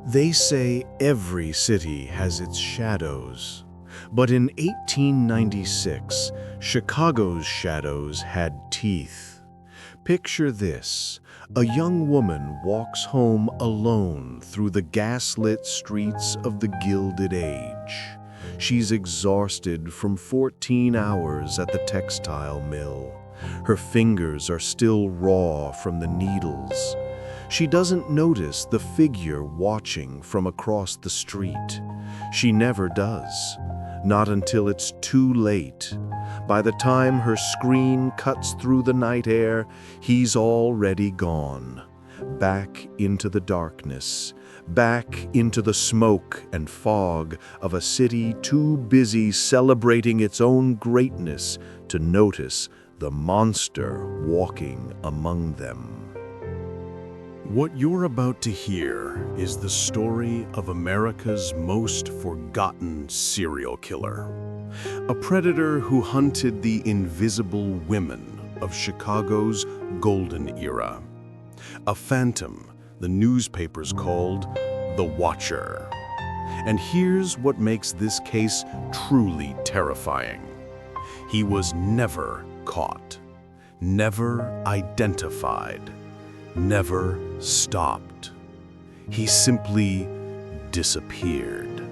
They say every city has its shadows, but in 1896, Chicago's shadows had teeth. Picture this: a young woman walks home alone through the gaslit streets of the Gilded Age. She's exhausted from 14 hours at the textile mill. Her fingers are still raw from the needles. She doesn't notice the figure watching from across the street. She never does. Not until it's too late. By the time her screen cuts through the night air, he's already gone. Back into the darkness. Back into the smoke and fog of a city too busy celebrating its own greatness to notice the monster walking among them. What you're about to hear is the story of America's most forgotten serial killer. A predator who hunted the invisible women of Chicago's golden era. A phantom the newspapers called the Watcher. And here's what makes this case truly terrifying. He was never caught, never identified, never stopped. He simply disappeared.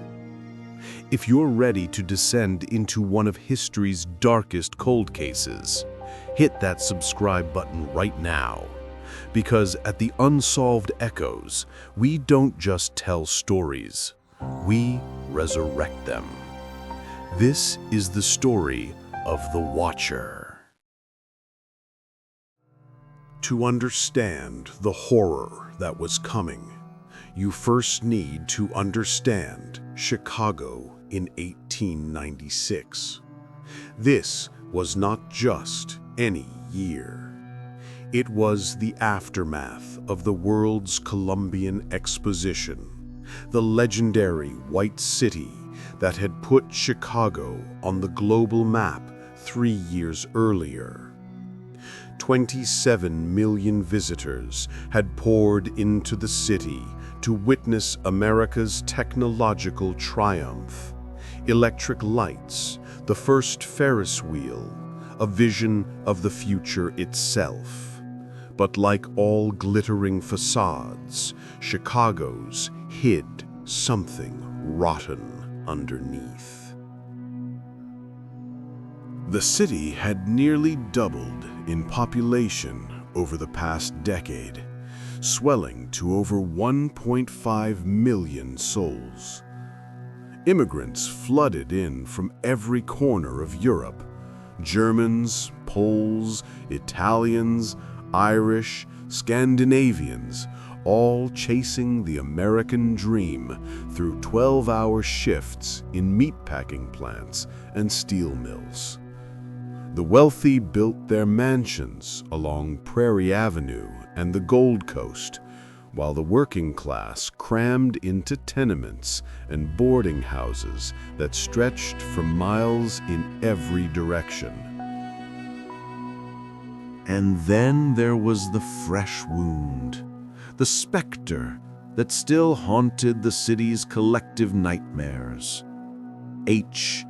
If you're ready to descend into one of history's darkest cold cases, hit that subscribe button right now. Because at the Unsolved Echoes, we don't just tell stories, we resurrect them. This is the story of the Watcher. To understand the horror that was coming, you first need to understand Chicago in 1896. This was not just any year. It was the aftermath of the World's Columbian Exposition, the legendary White City that had put Chicago on the global map 3 years earlier. 27 million visitors had poured into the city to witness America's technological triumph. Electric lights, the first Ferris wheel, a vision of the future itself. But like all glittering facades, Chicago's hid something rotten underneath. The city had nearly doubled in population over the past decade, swelling to over 1.5 million souls. Immigrants flooded in from every corner of Europe. Germans, Poles, Italians, Irish, Scandinavians, all chasing the American dream through 12-hour shifts in meatpacking plants and steel mills. The wealthy built their mansions along Prairie Avenue and the Gold Coast, while the working class crammed into tenements and boarding houses that stretched for miles in every direction. And then there was the fresh wound, the specter that still haunted the city's collective nightmares. H.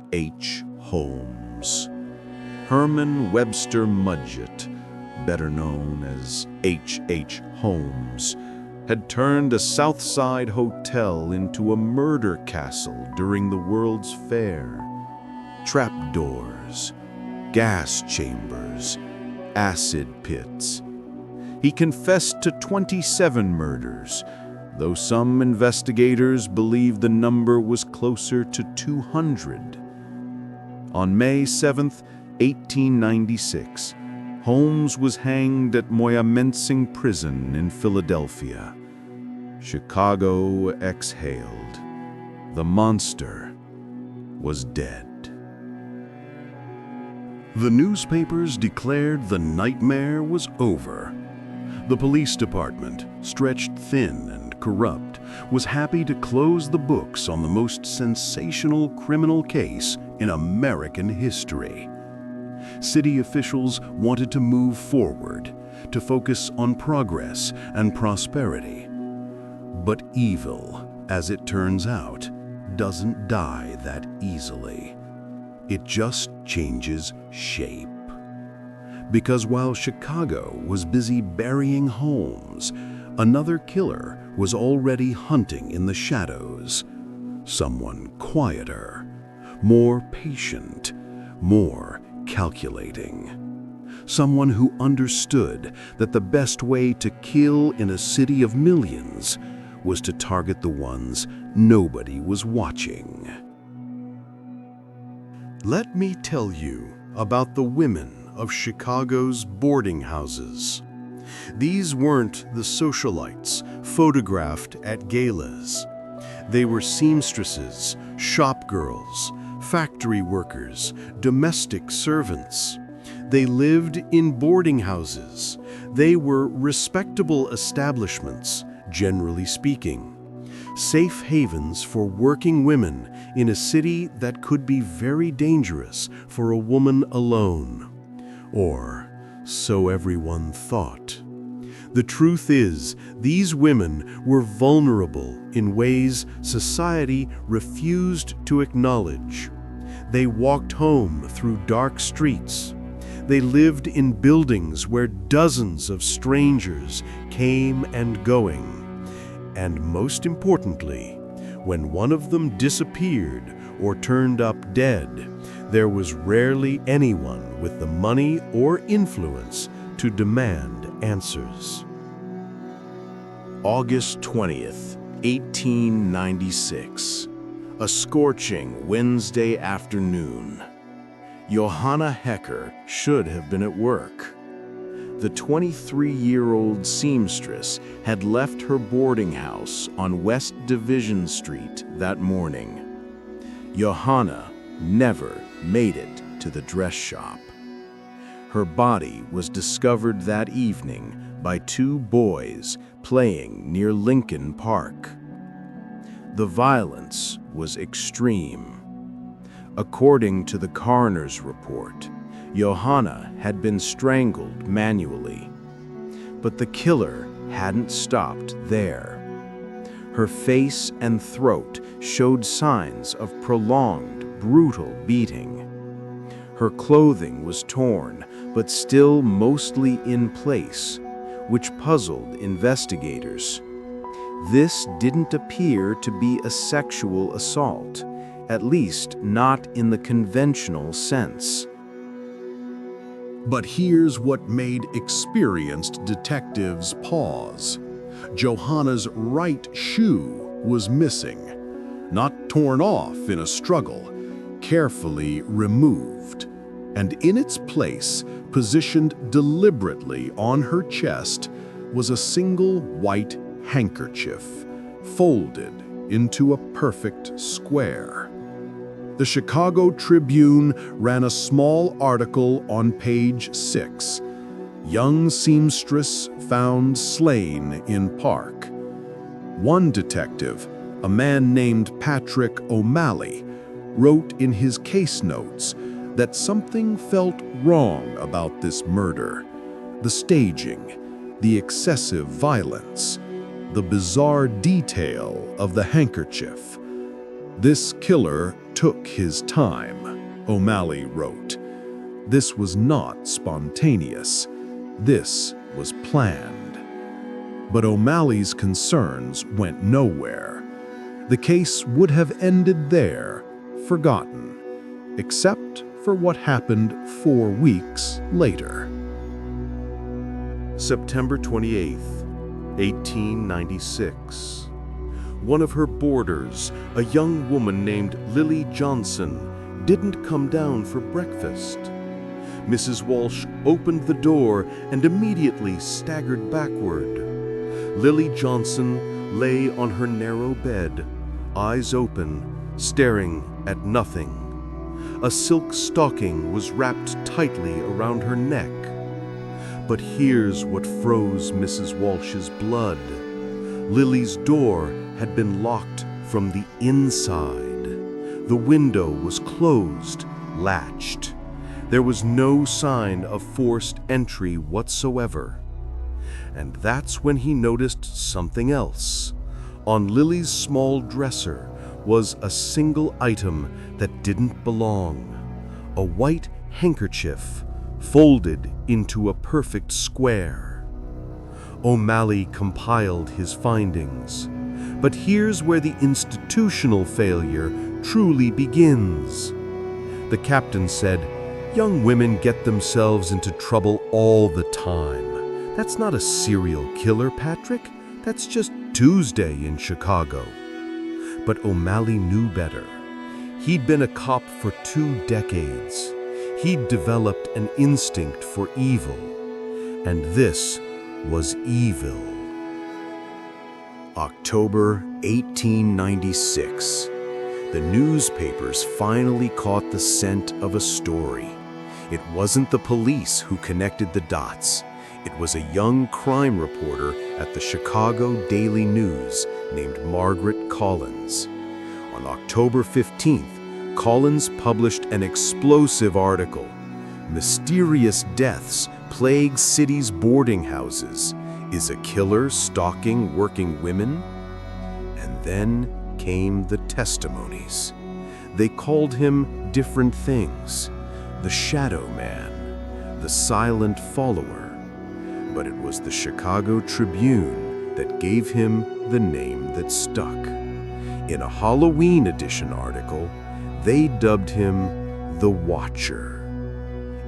Holmes. Herman Webster Mudgett, better known as H. Holmes, had turned a South Side hotel into a murder castle during the World's Fair. Trapdoors, gas chambers, acid pits. He confessed to 27 murders, though some investigators believe the number was closer to 200. On May 7, 1896, Holmes was hanged at Moyamensing Prison in Philadelphia. Chicago exhaled. The monster was dead. The newspapers declared the nightmare was over. The police department, stretched thin and corrupt, was happy to close the books on the most sensational criminal case in American history. City officials wanted to move forward, to focus on progress and prosperity. But evil as it turns out, doesn't die that easily. It just changes shape. Because while Chicago was busy burying Holmes, another killer was already hunting in the shadows. Someone quieter, more patient, more calculating. Someone who understood that the best way to kill in a city of millions was to target the ones nobody was watching. Let me tell you about the women of Chicago's boarding houses. These weren't the socialites photographed at galas. They were seamstresses, shop girls, factory workers, domestic servants. They lived in boarding houses. They were respectable establishments, generally speaking. Safe havens for working women in a city that could be very dangerous for a woman alone. Or so everyone thought. The truth is, these women were vulnerable in ways society refused to acknowledge. They walked home through dark streets. They lived in buildings where dozens of strangers came and going. And most importantly, when one of them disappeared or turned up dead, there was rarely anyone with the money or influence to demand answers. August 20th, 1896. A scorching Wednesday afternoon. Johanna Hecker should have been at work. The 23-year-old seamstress had left her boarding house on West Division Street that morning. Johanna never made it to the dress shop. Her body was discovered that evening by two boys playing near Lincoln Park. The violence was extreme. According to the coroner's report, Johanna had been strangled manually. But the killer hadn't stopped there. Her face and throat showed signs of prolonged, brutal beating. Her clothing was torn, but still mostly in place, which puzzled investigators. This didn't appear to be a sexual assault, at least not in the conventional sense. But here's what made experienced detectives pause. Johanna's right shoe was missing, not torn off in a struggle, carefully removed. And in its place, positioned deliberately on her chest, was a single white handkerchief, folded into a perfect square. The Chicago Tribune ran a small article on page 6. Young seamstress found slain in park. One detective, a man named Patrick O'Malley, wrote in his case notes that something felt wrong about this murder. The staging, the excessive violence, the bizarre detail of the handkerchief. This killer took his time, O'Malley wrote. This was not spontaneous. This was planned. But O'Malley's concerns went nowhere. The case would have ended there, forgotten, except for what happened 4 weeks later. September 28th, 1896. One of her boarders, a young woman named Lily Johnson, didn't come down for breakfast. Mrs. Walsh opened the door and immediately staggered backward. Lily Johnson lay on her narrow bed, eyes open, staring at nothing. A silk stocking was wrapped tightly around her neck. But here's what froze Mrs. Walsh's blood. Lily's door had been locked from the inside. The window was closed, latched. There was no sign of forced entry whatsoever. And that's when he noticed something else. On Lily's small dresser was a single item that didn't belong. A white handkerchief folded into a perfect square. O'Malley compiled his findings. But here's where the institutional failure truly begins. The captain said, "Young women get themselves into trouble all the time. That's not a serial killer, Patrick. That's just Tuesday in Chicago." But O'Malley knew better. He'd been a cop for 2 decades. He'd developed an instinct for evil. And this was evil. October 1896. The newspapers finally caught the scent of a story. It wasn't the police who connected the dots. It was a young crime reporter at the Chicago Daily News named Margaret Collins. On October 15th, Collins published an explosive article. "Mysterious deaths plague cities' boarding houses. Is a killer stalking working women?" And then came the testimonies. They called him different things: the Shadow Man, the Silent Follower. But it was the Chicago Tribune that gave him the name that stuck. In a Halloween edition article, they dubbed him the Watcher.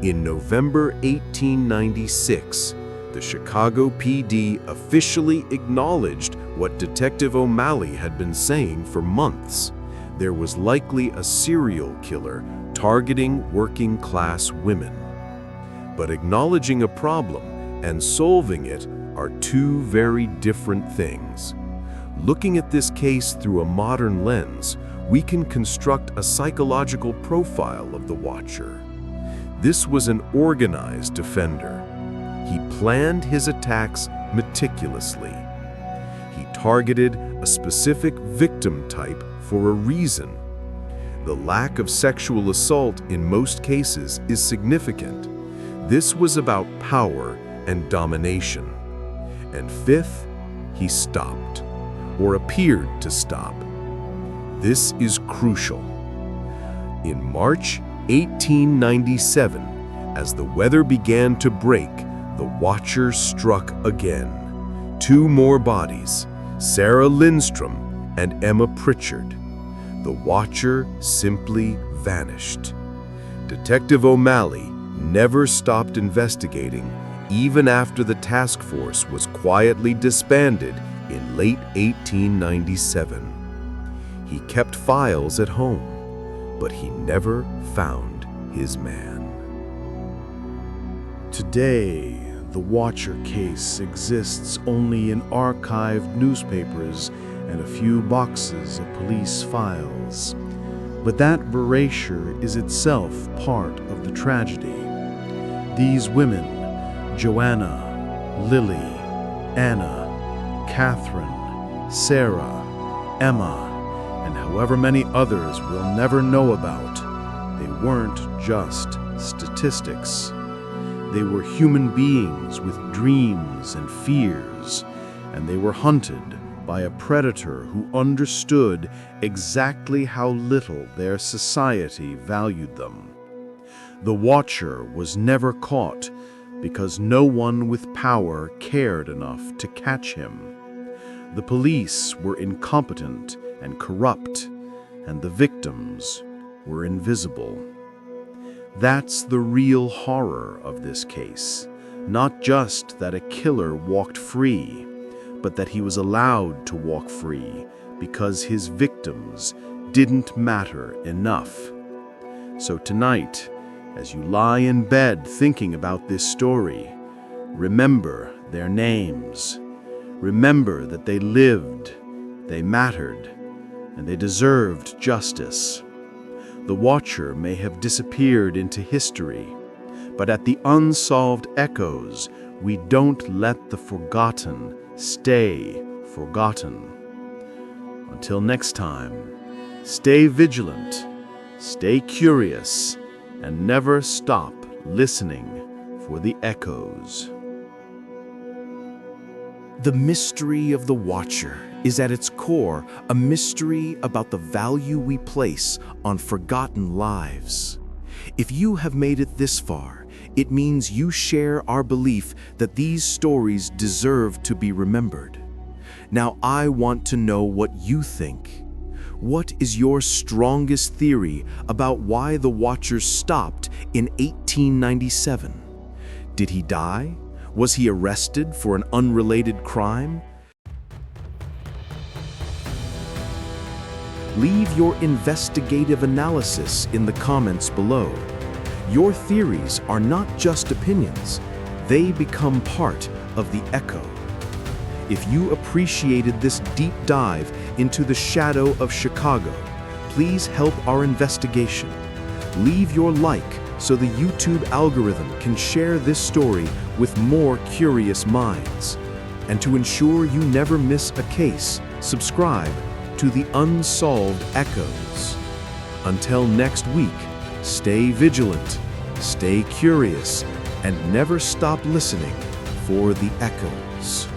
In November 1896, the Chicago PD officially acknowledged what Detective O'Malley had been saying for months. There was likely a serial killer targeting working-class women. But acknowledging a problem and solving it are 2 very different things. Looking at this case through a modern lens, we can construct a psychological profile of the Watcher. This was an organized offender. He planned his attacks meticulously. He targeted a specific victim type for a reason. The lack of sexual assault in most cases is significant. This was about power and domination. And 5th, he stopped, or appeared to stop. This is crucial. In March 1897, as the weather began to break, the Watcher struck again. 2 more bodies, Sarah Lindstrom and Emma Pritchard. The Watcher simply vanished. Detective O'Malley never stopped investigating, even after the task force was quietly disbanded in late 1897. He kept files at home, but he never found his man. Today, the Watcher case exists only in archived newspapers and a few boxes of police files. But that erasure is itself part of the tragedy. These women, Joanna, Lily, Anna, Catherine, Sarah, Emma, and however many others we'll never know about, they weren't just statistics. They were human beings with dreams and fears, and they were hunted by a predator who understood exactly how little their society valued them. The Watcher was never caught because no one with power cared enough to catch him. The police were incompetent and corrupt, and the victims were invisible. That's the real horror of this case. Not just that a killer walked free, but that he was allowed to walk free because his victims didn't matter enough. So tonight, as you lie in bed thinking about this story, remember their names. Remember that they lived, they mattered, and they deserved justice. The Watcher may have disappeared into history, but at the Unsolved Echoes, we don't let the forgotten stay forgotten. Until next time, stay vigilant, stay curious, and never stop listening for the echoes. The mystery of the Watcher is at its core a mystery about the value we place on forgotten lives. If you have made it this far, it means you share our belief that these stories deserve to be remembered. Now I want to know what you think. What is your strongest theory about why the Watchers stopped in 1897? Did he die? Was he arrested for an unrelated crime? Leave your investigative analysis in the comments below. Your theories are not just opinions, they become part of the echo. If you appreciated this deep dive into the shadow of Chicago, please help our investigation. Leave your like so the YouTube algorithm can share this story with more curious minds. And to ensure you never miss a case, subscribe to the Unsolved Echoes. Until next week, stay vigilant, stay curious, and never stop listening for the echoes.